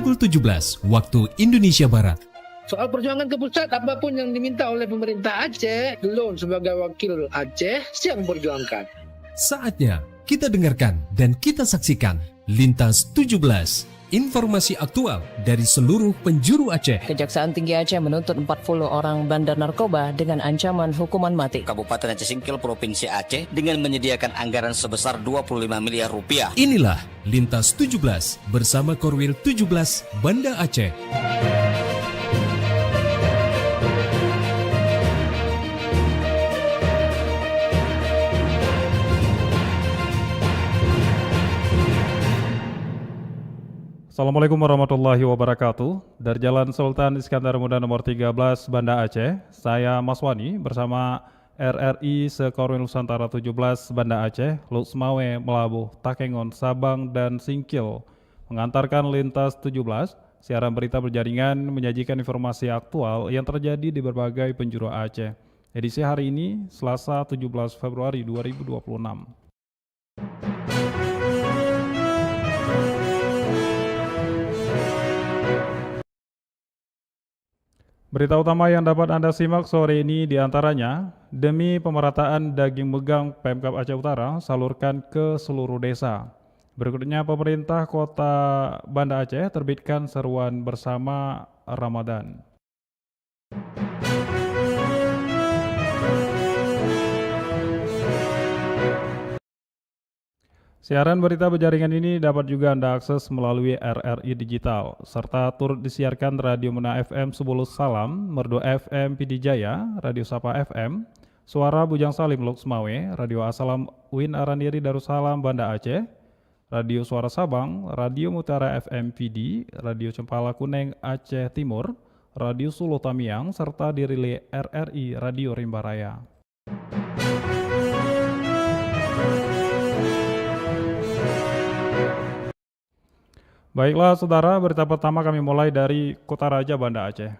pukul 17 waktu Indonesia Barat. Soal perjuangan ke pusat, apapun yang diminta oleh pemerintah Aceh, Lon sebagai wakil Aceh siap memperjuangkan. Saatnya kita dengarkan dan kita saksikan Lintas 17. Informasi aktual dari seluruh penjuru Aceh. Kejaksaan Tinggi Aceh menuntut 40 orang bandar narkoba dengan ancaman hukuman mati. Kabupaten Aceh Singkil Provinsi Aceh dengan menyediakan anggaran sebesar 25 miliar rupiah. Inilah Lintas 17 bersama Korwil 17 Banda Aceh. Assalamualaikum warahmatullahi wabarakatuh. Dari Jalan Sultan Iskandar Muda nomor 13 Banda Aceh, saya Mas Wani bersama RRI Sekorwil Nusantara 17 Banda Aceh, Lutsmawe, Melabuh, Takengon, Sabang, dan Singkil mengantarkan Lintas 17, siaran berita berjaringan menyajikan informasi aktual yang terjadi di berbagai penjuru Aceh. Edisi hari ini, Selasa 17 Februari 2026. Berita utama yang dapat Anda simak sore ini diantaranya, demi pemerataan daging megang Pemkab Aceh Utara salurkan ke seluruh desa. Berikutnya, pemerintah kota Banda Aceh terbitkan seruan bersama Ramadan. Siaran berita berjaringan ini dapat juga Anda akses melalui RRI Digital, serta turut disiarkan Radio Muna FM Subulus Salam, Merdu FM Pidi Jaya, Radio Sapa FM, Suara Bujang Salim Lutsmawe, Radio Asalam Win Arandiri Darussalam Banda Aceh, Radio Suara Sabang, Radio Mutiara FM Pidi, Radio Cempala Kuneng Aceh Timur, Radio Sulu Tamiang, serta dirilai RRI Radio Rimba Raya. Baiklah saudara, berita pertama kami mulai dari Kota Raja Banda Aceh.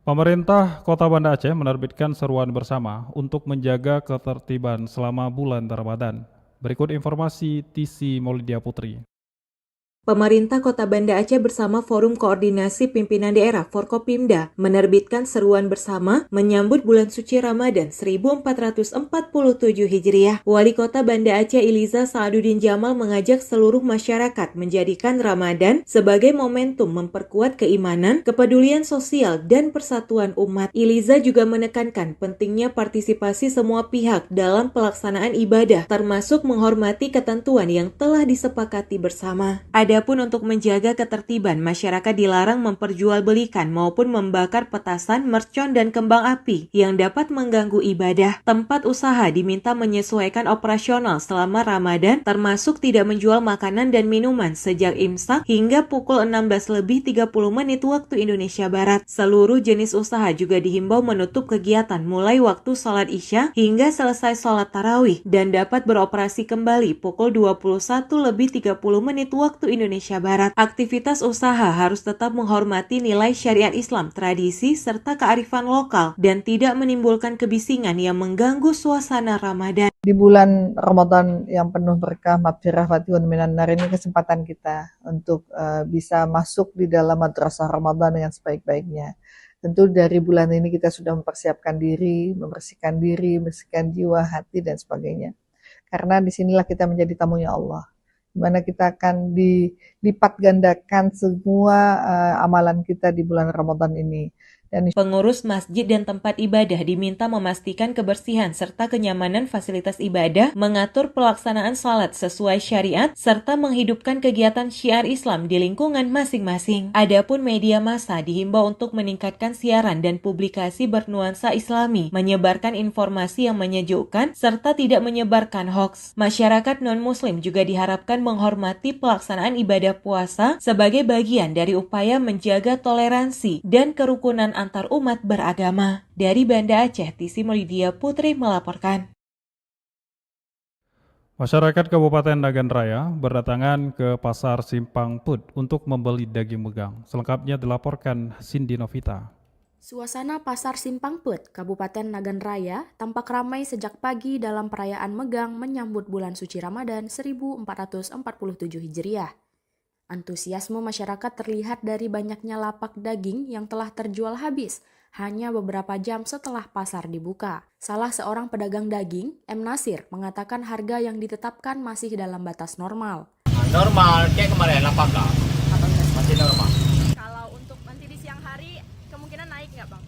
Pemerintah Kota Banda Aceh menerbitkan seruan bersama untuk menjaga ketertiban selama bulan Ramadan. Berikut informasi TC Maulidia Putri. Pemerintah Kota Banda Aceh bersama Forum Koordinasi Pimpinan Daerah Forkopimda menerbitkan seruan bersama menyambut bulan suci Ramadan 1447 Hijriah. Wali Kota Banda Aceh Iliza Saaduddin Jamal mengajak seluruh masyarakat menjadikan Ramadan sebagai momentum memperkuat keimanan, kepedulian sosial, dan persatuan umat. Iliza juga menekankan pentingnya partisipasi semua pihak dalam pelaksanaan ibadah, termasuk menghormati ketentuan yang telah disepakati bersama. Adapun untuk menjaga ketertiban, masyarakat dilarang memperjualbelikan maupun membakar petasan, mercon, dan kembang api yang dapat mengganggu ibadah. Tempat usaha diminta menyesuaikan operasional selama Ramadan, termasuk tidak menjual makanan dan minuman sejak imsak hingga pukul 16:30 waktu Indonesia Barat. Seluruh jenis usaha juga dihimbau menutup kegiatan mulai waktu sholat Isya hingga selesai sholat tarawih dan dapat beroperasi kembali pukul 21:30 waktu Indonesia Barat. Aktivitas usaha harus tetap menghormati nilai syariat Islam, tradisi, serta kearifan lokal dan tidak menimbulkan kebisingan yang mengganggu suasana Ramadan. Di bulan Ramadan yang penuh berkah, maghfirah, fatihun minan nar, ini kesempatan kita untuk bisa masuk di dalam madrasah Ramadan dengan sebaik-baiknya. Tentu dari bulan ini kita sudah mempersiapkan diri, membersihkan jiwa, hati, dan sebagainya. Karena disinilah kita menjadi tamunya Allah, di mana kita akan dilipat gandakan semua amalan kita di bulan Ramadan ini. Dan pengurus masjid dan tempat ibadah diminta memastikan kebersihan serta kenyamanan fasilitas ibadah, mengatur pelaksanaan salat sesuai syariat, serta menghidupkan kegiatan syiar Islam di lingkungan masing-masing. Adapun media massa dihimbau untuk meningkatkan siaran dan publikasi bernuansa Islami, menyebarkan informasi yang menyejukkan, serta tidak menyebarkan hoaks. Masyarakat non-muslim juga diharapkan menghormati pelaksanaan ibadah puasa sebagai bagian dari upaya menjaga toleransi dan kerukunan antar umat beragama. Dari Banda Aceh, TC Maulidia Putri melaporkan. Masyarakat Kabupaten Nagan Raya berdatangan ke Pasar Simpang Put untuk membeli daging megang. Selengkapnya dilaporkan Cindy Novita. Suasana Pasar Simpang Pet, Kabupaten Nagan Raya, tampak ramai sejak pagi dalam perayaan Megang menyambut bulan suci Ramadan 1447 Hijriah. Antusiasme masyarakat terlihat dari banyaknya lapak daging yang telah terjual habis hanya beberapa jam setelah pasar dibuka. Salah seorang pedagang daging, M. Nasir, mengatakan harga yang ditetapkan masih dalam batas normal. Normal, kayak kemarin apakah? Masih normal. Kalau untuk nanti di siang hari, kemungkinan naik nggak Bang?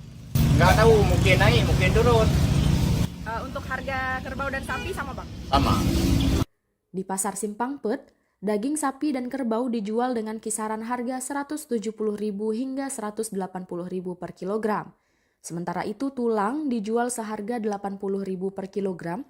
Nggak tahu, mungkin naik, mungkin turun. Untuk harga kerbau dan sapi sama Bang? Sama. Di Pasar Simpang Pet, daging sapi dan kerbau dijual dengan kisaran harga Rp170.000 hingga Rp180.000 per kilogram. Sementara itu tulang dijual seharga Rp80.000 per kilogram,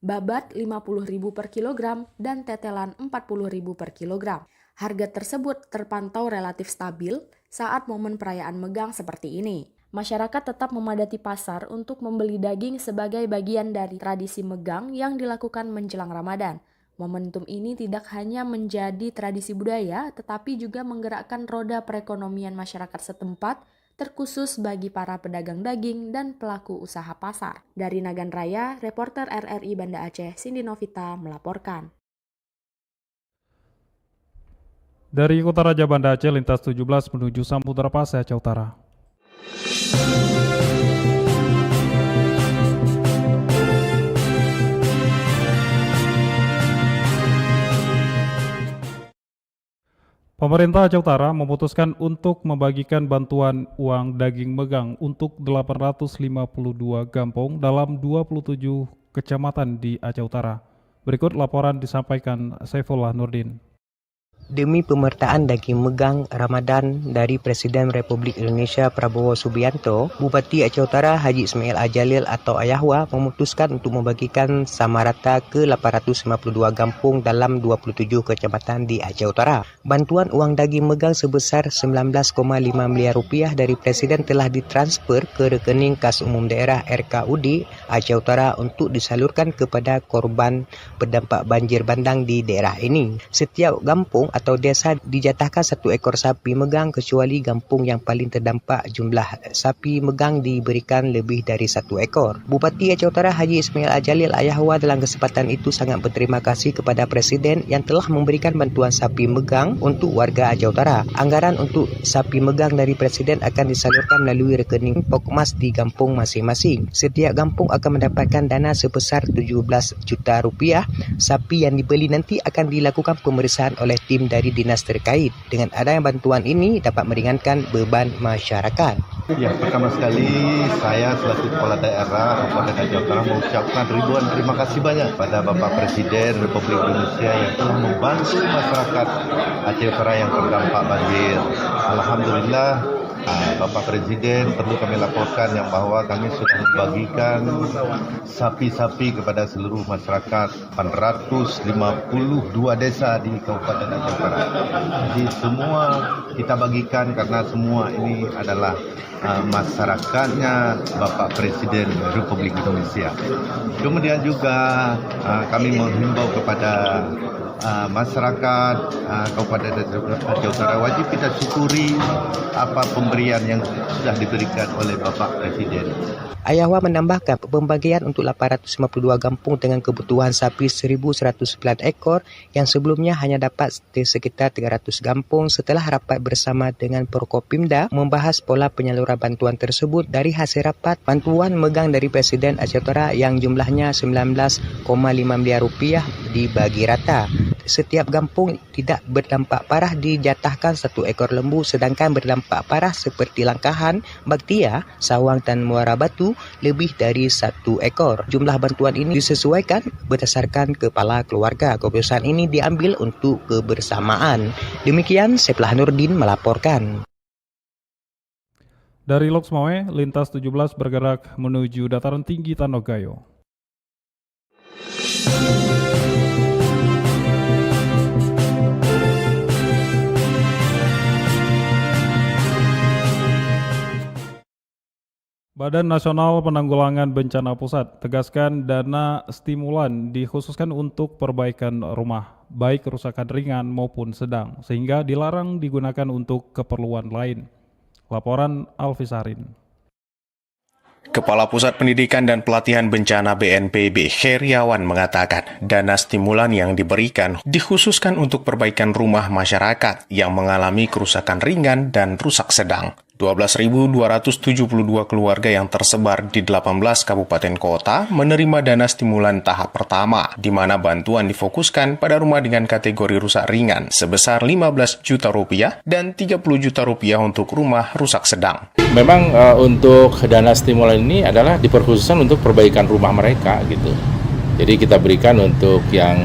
babat Rp50.000 per kilogram, dan tetelan Rp40.000 per kilogram. Harga tersebut terpantau relatif stabil saat momen perayaan Megang seperti ini. Masyarakat tetap memadati pasar untuk membeli daging sebagai bagian dari tradisi Megang yang dilakukan menjelang Ramadan. Momentum ini tidak hanya menjadi tradisi budaya, tetapi juga menggerakkan roda perekonomian masyarakat setempat, terkhusus bagi para pedagang daging dan pelaku usaha pasar. Dari Nagan Raya, reporter RRI Banda Aceh, Cindy Novita melaporkan. Dari Kota Raja Banda Aceh, lintas 17 menuju Samudra Pasai, Aceh Utara. Pemerintah Aceh Utara memutuskan untuk membagikan bantuan uang daging Megang untuk 852 kampung dalam 27 kecamatan di Aceh Utara. Berikut laporan disampaikan Saifullah Nurdin. Demi pemertaan daging Megang Ramadan dari Presiden Republik Indonesia Prabowo Subianto, Bupati Aceh Utara Haji Ismail Ajalil atau Ayahwa memutuskan untuk membagikan sama rata ke 852 kampung dalam 27 kecamatan di Aceh Utara. Bantuan uang daging Megang sebesar 19,5 miliar rupiah dari Presiden telah ditransfer ke rekening Kas Umum Daerah RKUD Aceh Utara untuk disalurkan kepada korban terdampak banjir bandang di daerah ini. Setiap kampung atau desa dijatahkan 1 ekor sapi Megang kecuali kampung yang paling terdampak jumlah sapi Megang diberikan lebih dari 1 ekor. Bupati Aceh Utara Haji Ismail Ajalil Ayahwa dalam kesempatan itu sangat berterima kasih kepada Presiden yang telah memberikan bantuan sapi Megang untuk warga Aceh Utara. Anggaran untuk sapi Megang dari Presiden akan disalurkan melalui rekening Pokmas di kampung masing-masing. Setiap kampung akan mendapatkan dana sebesar 17 juta rupiah. Sapi yang dibeli nanti akan dilakukan pemeriksaan oleh tim dari dinas terkait. Dengan adanya bantuan ini dapat meringankan beban masyarakat. Ya, pertama sekali saya selaku Kepala Daerah Kabupaten Aceh Utara mengucapkan ribuan terima kasih banyak pada Bapak Presiden Republik Indonesia yang telah membantu masyarakat Aceh Utara yang terdampak banjir. Alhamdulillah, Bapak Presiden perlu kami laporkan yang bahwa kami sudah membagikan sapi-sapi kepada seluruh masyarakat 852 desa di Kabupaten Aceh Utara. Jadi semua kita bagikan karena semua ini adalah masyarakatnya Bapak Presiden Republik Indonesia. Kemudian juga kami menghimbau kepada masyarakat Kabupaten Aceh Utara wajib kita syukuri apa pemberian yang sudah diberikan oleh Bapak Presiden. Ayahwa menambahkan pembagian untuk 852 kampung dengan kebutuhan sapi 1.109 ekor yang sebelumnya hanya dapat sekitar 300 kampung setelah rapat bersama dengan Forkopimda membahas pola penyaluran bantuan tersebut. Dari hasil rapat, bantuan Megang dari Presiden Aceh Utara yang jumlahnya 19,5 miliar rupiah dibagi rata. Setiap kampung tidak berdampak parah dijatahkan 1 ekor lembu, sedangkan berdampak parah seperti Langkahan, Baktia, Sawang dan Muara Batu lebih dari 1 ekor. Jumlah bantuan ini disesuaikan berdasarkan kepala keluarga. Keputusan ini diambil untuk kebersamaan. Demikian Saifullah Nurdin melaporkan. Dari Loksmawe, lintas 17 bergerak menuju dataran tinggi Tanogayo. Badan Nasional Penanggulangan Bencana Pusat tegaskan dana stimulan dikhususkan untuk perbaikan rumah, baik kerusakan ringan maupun sedang, sehingga dilarang digunakan untuk keperluan lain. Laporan Alfisarin. Kepala Pusat Pendidikan dan Pelatihan Bencana BNPB, Heriawan, mengatakan dana stimulan yang diberikan dikhususkan untuk perbaikan rumah masyarakat yang mengalami kerusakan ringan dan rusak sedang. 12.272 keluarga yang tersebar di 18 kabupaten kota menerima dana stimulan tahap pertama, di mana bantuan difokuskan pada rumah dengan kategori rusak ringan sebesar 15 juta rupiah dan 30 juta rupiah untuk rumah rusak sedang. Memang untuk dana stimulan ini adalah diperkhususkan untuk perbaikan rumah mereka gitu. Jadi kita berikan untuk yang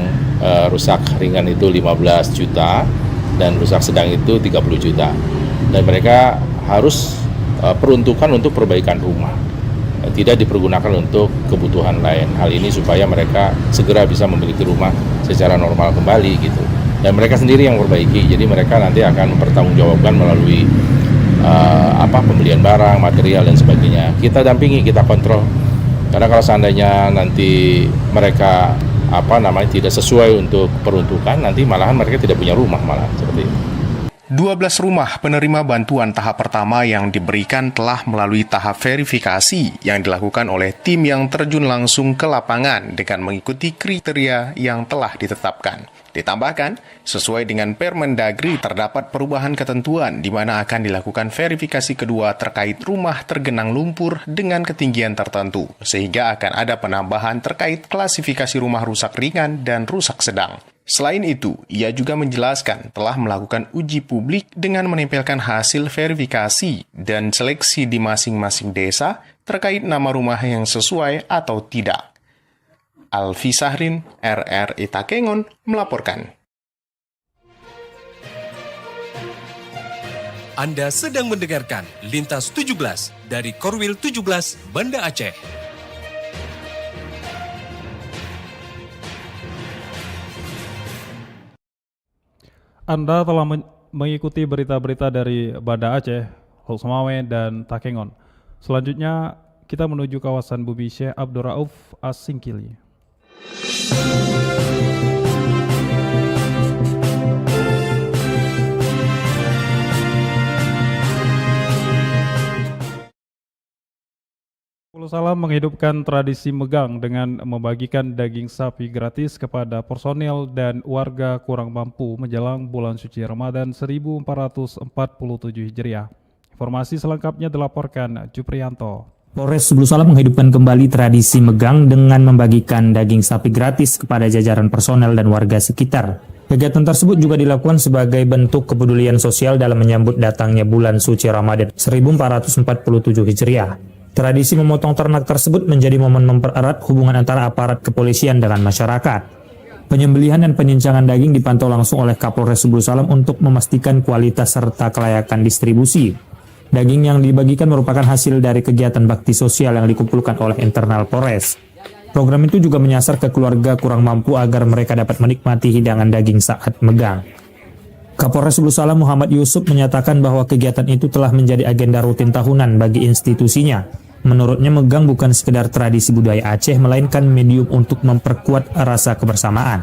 rusak ringan itu 15 juta dan rusak sedang itu 30 juta. Dan mereka harus peruntukan untuk perbaikan rumah, tidak dipergunakan untuk kebutuhan lain. Hal ini supaya mereka segera bisa memiliki rumah secara normal kembali gitu. Dan mereka sendiri yang perbaiki, jadi mereka nanti akan mempertanggungjawabkan melalui pembelian barang, material dan sebagainya. Kita dampingi, kita kontrol. Karena kalau seandainya nanti mereka tidak sesuai untuk peruntukan, nanti malahan mereka tidak punya rumah malah seperti itu. 12 rumah penerima bantuan tahap pertama yang diberikan telah melalui tahap verifikasi yang dilakukan oleh tim yang terjun langsung ke lapangan dengan mengikuti kriteria yang telah ditetapkan. Ditambahkan, sesuai dengan Permendagri terdapat perubahan ketentuan di mana akan dilakukan verifikasi kedua terkait rumah tergenang lumpur dengan ketinggian tertentu, sehingga akan ada penambahan terkait klasifikasi rumah rusak ringan dan rusak sedang. Selain itu, ia juga menjelaskan telah melakukan uji publik dengan menempelkan hasil verifikasi dan seleksi di masing-masing desa terkait nama rumah yang sesuai atau tidak. Alfi Sahrin, RRI Takengon, melaporkan. Anda sedang mendengarkan Lintas 17 dari Korwil 17 Banda Aceh. Anda telah mengikuti berita-berita dari Banda Aceh, Hoksamawe, dan Takengon. Selanjutnya, kita menuju kawasan Bumi Syekh Abdul Rauf As-Singkili. Salam menghidupkan tradisi megang dengan membagikan daging sapi gratis kepada personel dan warga kurang mampu menjelang bulan suci Ramadan 1447 Hijriah. Informasi selengkapnya dilaporkan Juprianto. Polres Sebulu Salam menghidupkan kembali tradisi megang dengan membagikan daging sapi gratis kepada jajaran personel dan warga sekitar. Kegiatan tersebut juga dilakukan sebagai bentuk kepedulian sosial dalam menyambut datangnya bulan suci Ramadan 1447 Hijriah. Tradisi memotong ternak tersebut menjadi momen mempererat hubungan antara aparat kepolisian dengan masyarakat. Penyembelihan dan penyenjangan daging dipantau langsung oleh Kapolres Sebulu Salam untuk memastikan kualitas serta kelayakan distribusi. Daging yang dibagikan merupakan hasil dari kegiatan bakti sosial yang dikumpulkan oleh internal Polres. Program itu juga menyasar ke keluarga kurang mampu agar mereka dapat menikmati hidangan daging saat megang. Kapolres Sebulu Salam Muhammad Yusuf menyatakan bahwa kegiatan itu telah menjadi agenda rutin tahunan bagi institusinya. Menurutnya megang bukan sekedar tradisi budaya Aceh, melainkan medium untuk memperkuat rasa kebersamaan.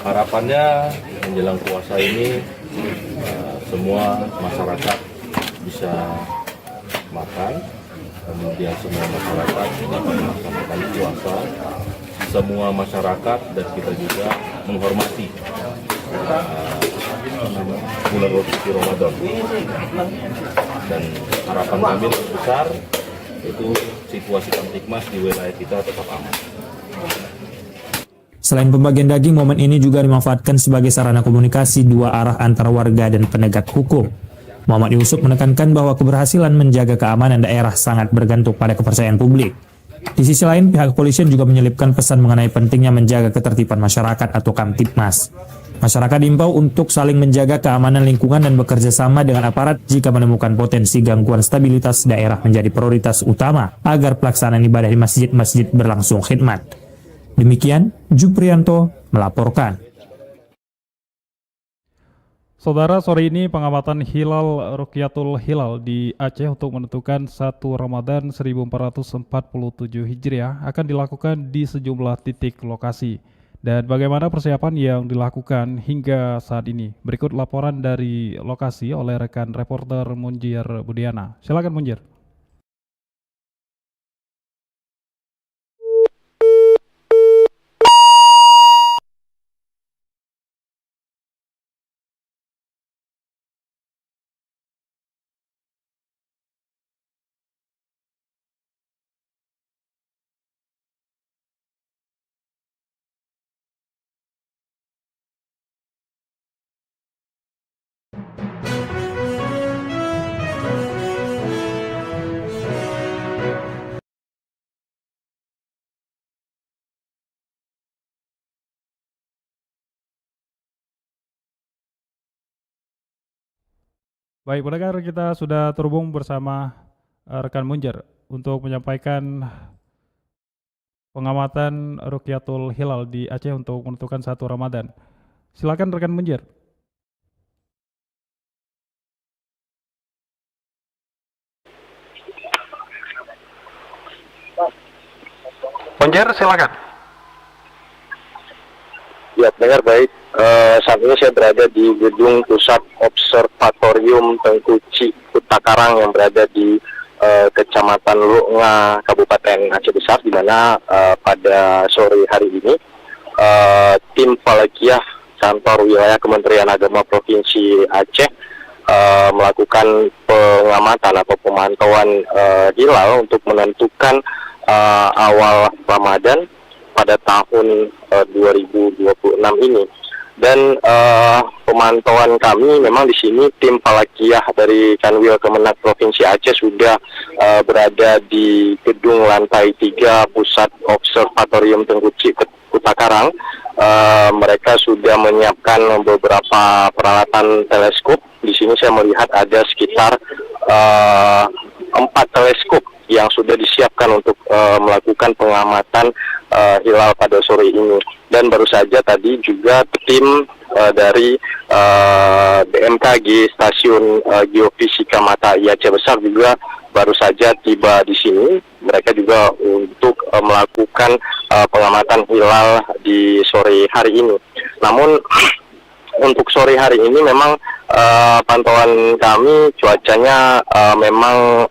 Harapannya menjelang puasa ini semua masyarakat bisa makan, kemudian semua masyarakat dapat melaksanakan puasa, semua masyarakat dan kita juga menghormati bulan suci Ramadan. Dan harapan kami besar itu situasi kamtipmas di wilayah kita tetap aman. Selain pembagian daging, momen ini juga dimanfaatkan sebagai sarana komunikasi dua arah antara warga dan penegak hukum. Muhammad Yusuf menekankan bahwa keberhasilan menjaga keamanan daerah sangat bergantung pada kepercayaan publik. Di sisi lain, pihak kepolisian juga menyelipkan pesan mengenai pentingnya menjaga ketertiban masyarakat atau Kamtipmas. Masyarakat diimbau untuk saling menjaga keamanan lingkungan dan bekerja sama dengan aparat jika menemukan potensi gangguan stabilitas daerah menjadi prioritas utama agar pelaksanaan ibadah di masjid-masjid berlangsung khidmat. Demikian, Juprianto melaporkan. Saudara, sore ini pengamatan hilal Rukyatul Hilal di Aceh untuk menentukan 1 Ramadan 1447 Hijriah akan dilakukan di sejumlah titik lokasi. Dan bagaimana persiapan yang dilakukan hingga saat ini? Berikut laporan dari lokasi oleh rekan reporter Munjir Budiana. Silakan Munjir. Baik, pendengar, kita sudah terhubung bersama rekan Munjer untuk menyampaikan pengamatan Rukyatul Hilal di Aceh untuk menentukan 1 Ramadan. Silakan rekan Munjer. Munjer, silakan. Ya, dengar baik. Saat ini saya berada di gedung Pusat Observatorium Tengkuci Kutakarang yang berada di Kecamatan Lunga, Kabupaten Aceh Besar, di mana pada sore hari ini tim Falakiyah Kantor Wilayah Kementerian Agama Provinsi Aceh melakukan pengamatan atau pemantauan hilal untuk menentukan awal Ramadan pada tahun 2026 ini. Dan pemantauan kami memang di sini tim Falakiyah dari Kanwil Kemenak Provinsi Aceh sudah berada di gedung lantai 3 Pusat Observatorium Tengkuci Kutakarang. Mereka sudah menyiapkan beberapa peralatan teleskop. Di sini saya melihat ada sekitar 4 teleskop yang sudah disiapkan untuk melakukan pengamatan hilal pada sore ini. Dan baru saja tadi juga tim dari BMKG Stasiun Geofisika Matahari Aceh Besar juga baru saja tiba di sini. Mereka juga untuk melakukan pengamatan hilal di sore hari ini. Namun untuk sore hari ini memang pantauan kami cuacanya memang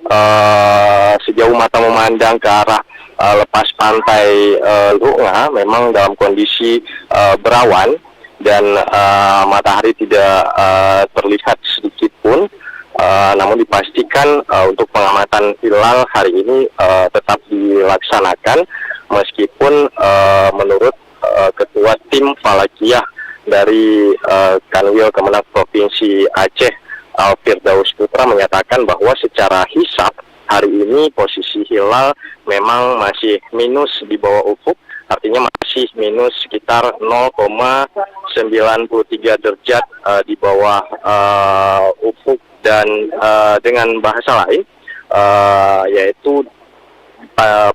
sejauh mata memandang ke arah lepas pantai Lunga memang dalam kondisi berawan dan matahari tidak terlihat sedikit pun. Namun dipastikan untuk pengamatan hilal hari ini tetap dilaksanakan meskipun menurut Ketua Tim Falakiyah dari Kanwil Kemenak Provinsi Aceh Firdaus Putra menyatakan bahwa secara hisab hari ini posisi hilal memang masih minus di bawah ufuk, artinya masih minus sekitar 0,93 derajat di bawah ufuk, dan dengan bahasa lain yaitu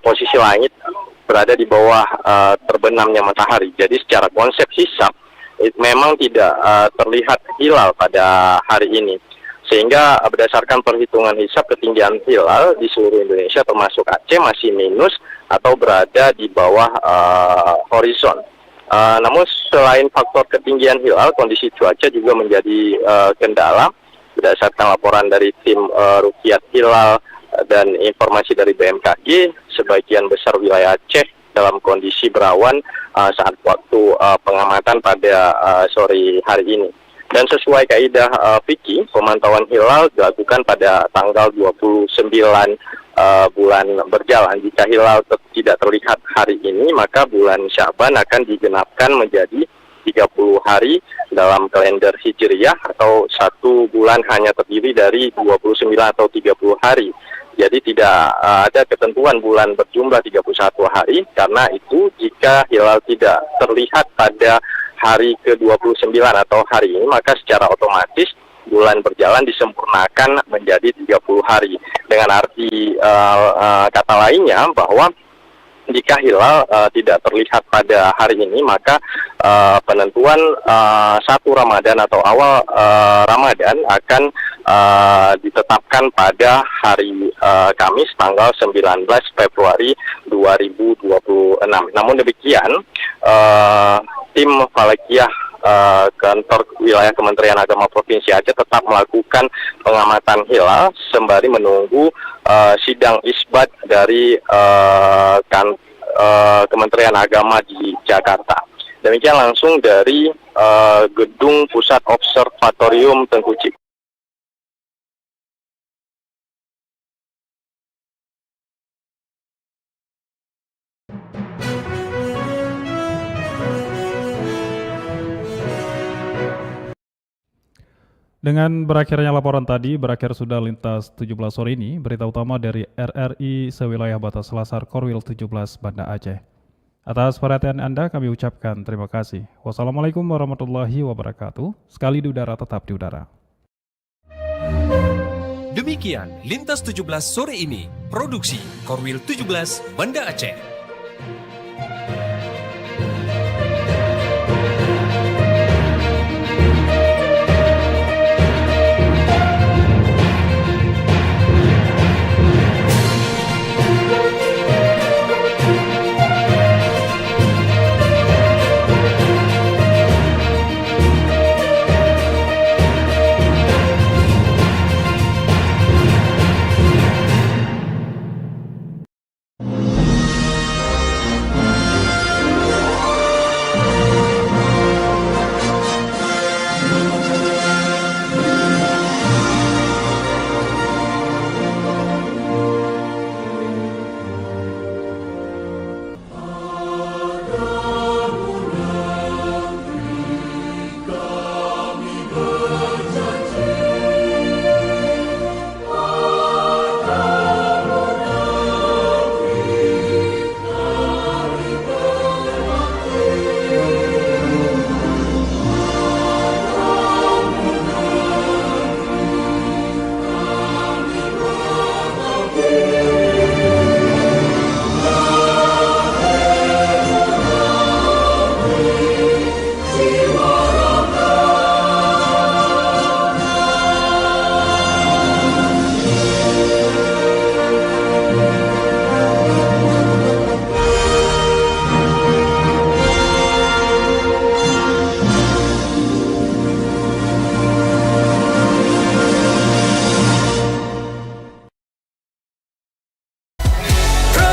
posisi langit berada di bawah terbenamnya matahari. Jadi secara konsep hisab memang tidak terlihat hilal pada hari ini. Sehingga berdasarkan perhitungan hisab ketinggian hilal di seluruh Indonesia termasuk Aceh masih minus atau berada di bawah horizon. Namun selain faktor ketinggian hilal, kondisi cuaca juga menjadi kendala. Berdasarkan laporan dari tim Rukyat Hilal dan informasi dari BMKG, sebagian besar wilayah Aceh dalam kondisi berawan saat waktu pengamatan pada sore hari ini. Dan sesuai kaidah fikih, pemantauan hilal dilakukan pada tanggal 29 bulan berjalan. Jika hilal tidak terlihat hari ini, maka bulan Sya'ban akan digenapkan menjadi 30 hari dalam kalender Hijriyah, atau 1 bulan hanya terdiri dari 29 atau 30 hari. Jadi tidak ada ketentuan bulan berjumlah 31 hari, karena itu jika hilal tidak terlihat pada hari ke-29 atau hari ini, maka secara otomatis bulan berjalan disempurnakan menjadi 30 hari. Dengan arti kata lainnya bahwa jika hilal tidak terlihat pada hari ini, maka penentuan 1 Ramadan atau awal Ramadan akan ditetapkan pada hari Kamis tanggal 19 Februari 2026. Namun demikian, tim Falakiyah Kantor Wilayah Kementerian Agama Provinsi Aceh tetap melakukan pengamatan hilal sembari menunggu sidang isbat dari Kementerian Agama di Jakarta. Demikian langsung dari Gedung Pusat Observatorium Tengkuci. Dengan berakhirnya laporan tadi, berakhir sudah lintas 17 sore ini, berita utama dari RRI sewilayah batas Selasar Korwil 17 Banda Aceh. Atas perhatian Anda kami ucapkan terima kasih. Wassalamualaikum warahmatullahi wabarakatuh. Sekali di udara tetap di udara. Demikian Lintas 17 sore ini. Produksi Korwil 17 Banda Aceh.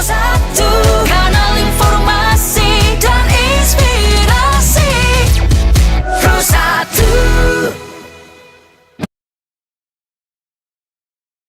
Rosa